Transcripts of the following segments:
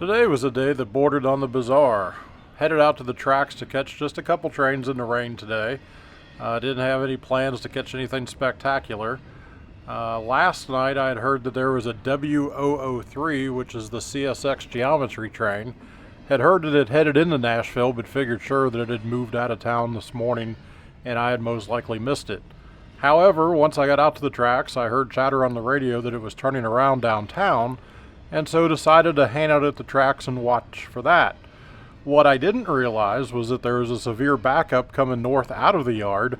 Today was a day that bordered on the bizarre. Headed out to the tracks to catch just a couple trains in the rain today. Didn't have any plans to catch anything spectacular. Last night I had heard that there was a W003, which is the CSX geometry train. Had heard that it headed into Nashville, but figured sure that it had moved out of town this morning and I had most likely missed it. However, once I got out to the tracks, I heard chatter on the radio that it was turning around downtown, and so decided to hang out at the tracks and watch for that. What I didn't realize was that there was a severe backup coming north out of the yard,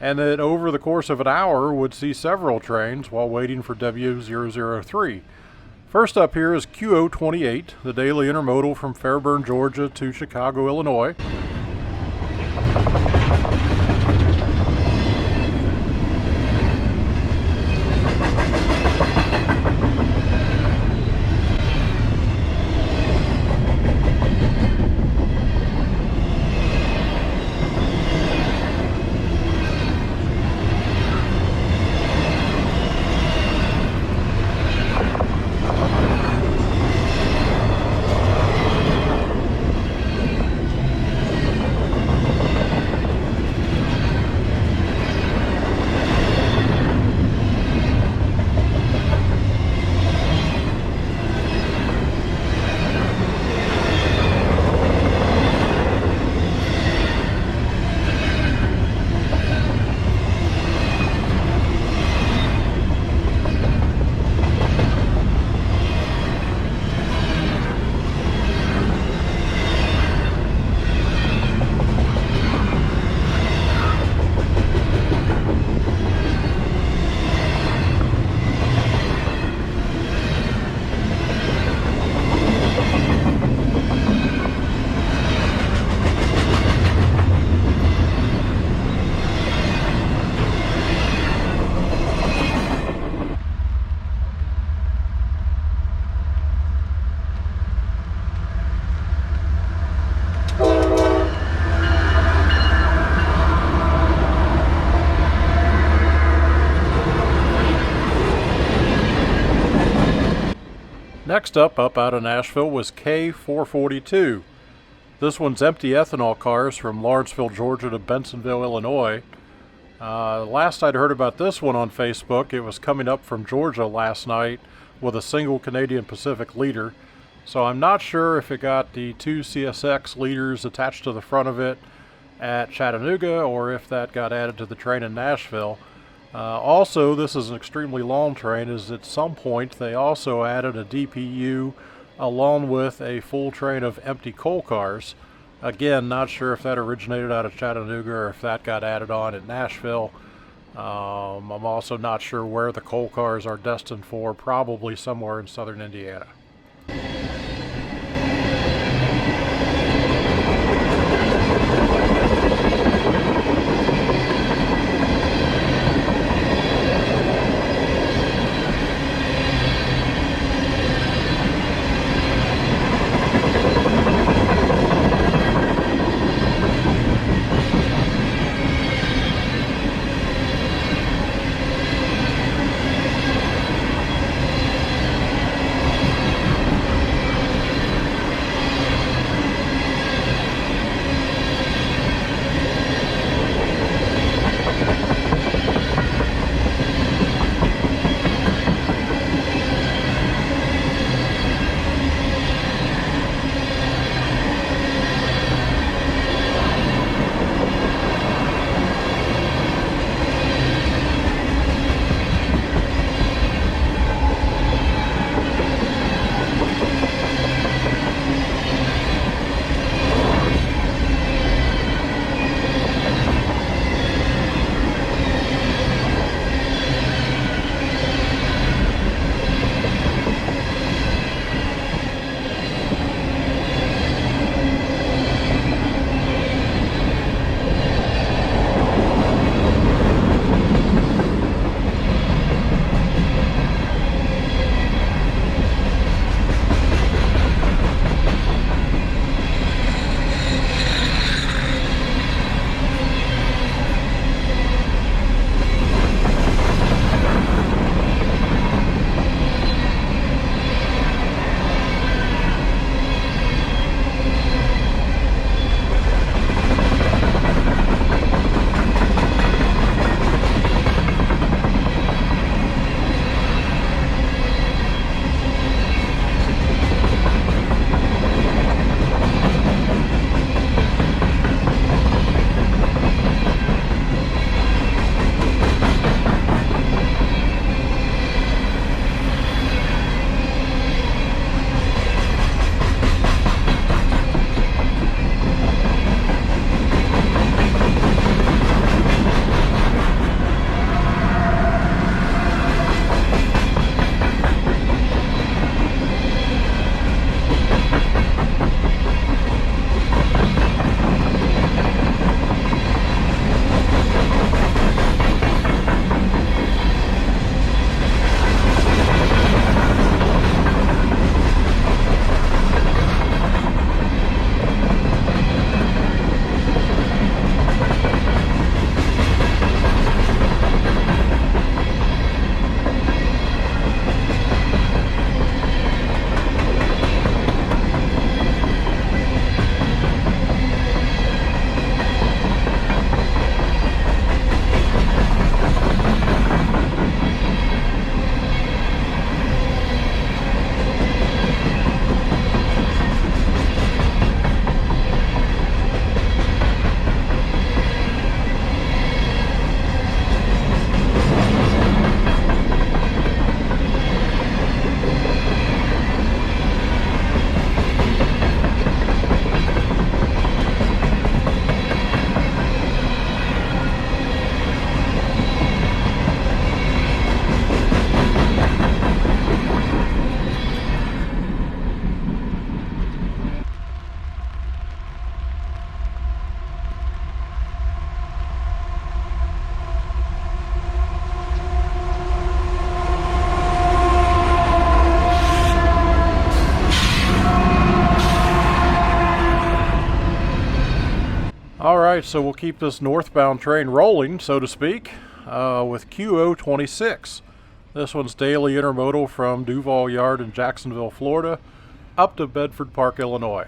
and that over the course of an hour would see several trains while waiting for W003. First up here is Q028, the daily intermodal from Fairburn, Georgia to Chicago, Illinois. Next up out of Nashville was K442. This one's empty ethanol cars from Lawrenceville, Georgia to Bensonville, Illinois. Last I'd heard about this one on Facebook, it was coming up from Georgia last night with a single Canadian Pacific leader. So I'm not sure if it got the two CSX leaders attached to the front of it at Chattanooga or if that got added to the train in Nashville. Also, this is an extremely long train, as at some point they also added a DPU along with a full train of empty coal cars. Again, not sure if that originated out of Chattanooga or if that got added on at Nashville. I'm also not sure where the coal cars are destined for, probably somewhere in southern Indiana. Alright, so we'll keep this northbound train rolling, so to speak, with Q026. This one's daily intermodal from Duval Yard in Jacksonville, Florida, up to Bedford Park, Illinois.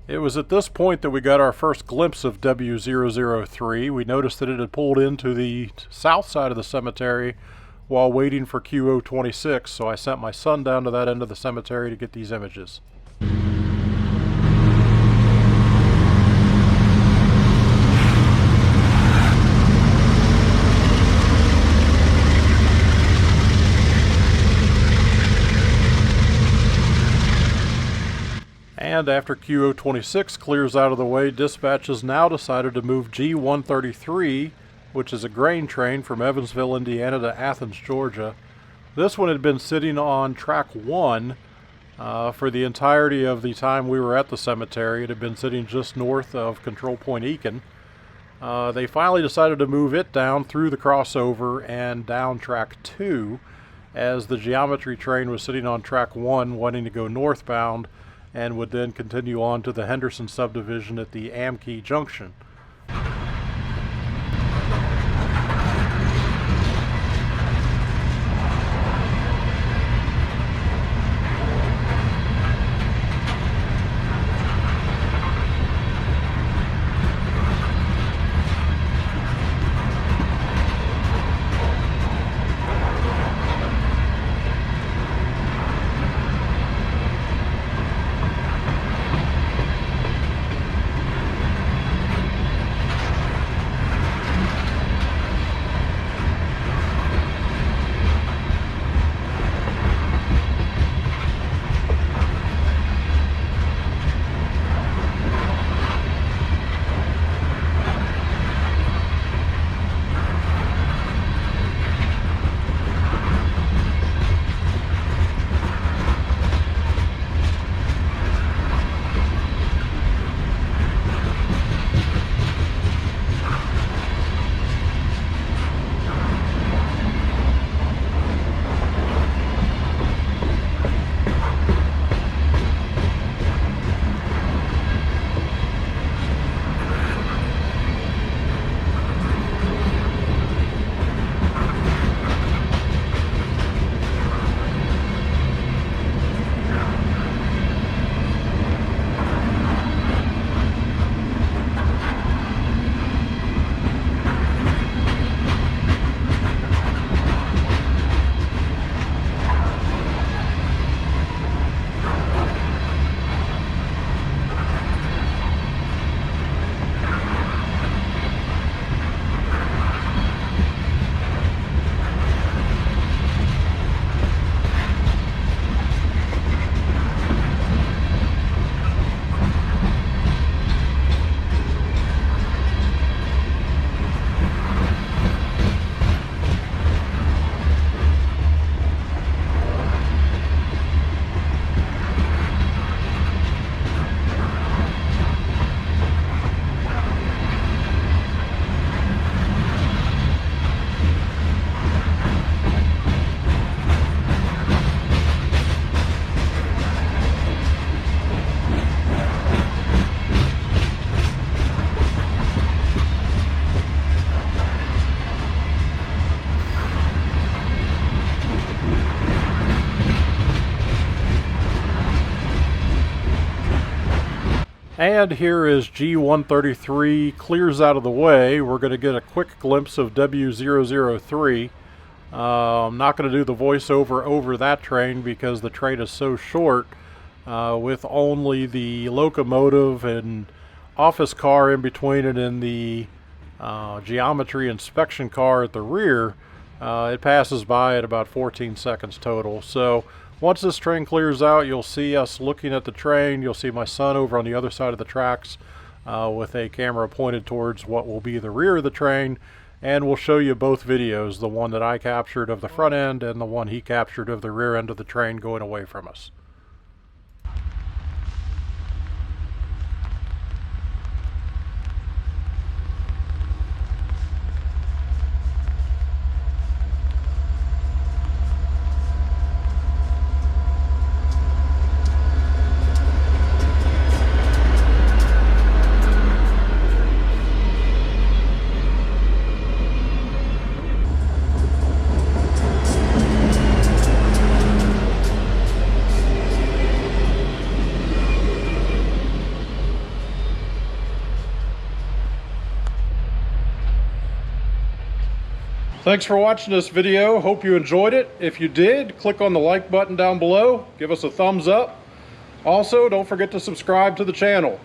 It was at this point that we got our first glimpse of W003. We noticed that it had pulled into the south side of the cemetery while waiting for Q026, so I sent my son down to that end of the cemetery to get these images. And after Q026 clears out of the way, dispatch has now decided to move G133, which is a grain train from Evansville, Indiana to Athens, Georgia. This one had been sitting on track 1 for the entirety of the time we were at the cemetery. It had been sitting just north of Control Point Eakin. They finally decided to move it down through the crossover and down track 2, as the geometry train was sitting on track 1 wanting to go northbound and would then continue on to the Henderson subdivision at the Amkey Junction. And here as G133 clears out of the way, we're going to get a quick glimpse of W003. I'm not going to do the voiceover over that train because the train is so short, with only the locomotive and office car in between it and the geometry inspection car at the rear. It passes by at about 14 seconds total. So once this train clears out, you'll see us looking at the train. You'll see my son over on the other side of the tracks with a camera pointed towards what will be the rear of the train. And we'll show you both videos, the one that I captured of the front end and the one he captured of the rear end of the train going away from us. Thanks for watching this video. Hope you enjoyed it. If you did, click on the like button down below. Give us a thumbs up. Also, don't forget to subscribe to the channel.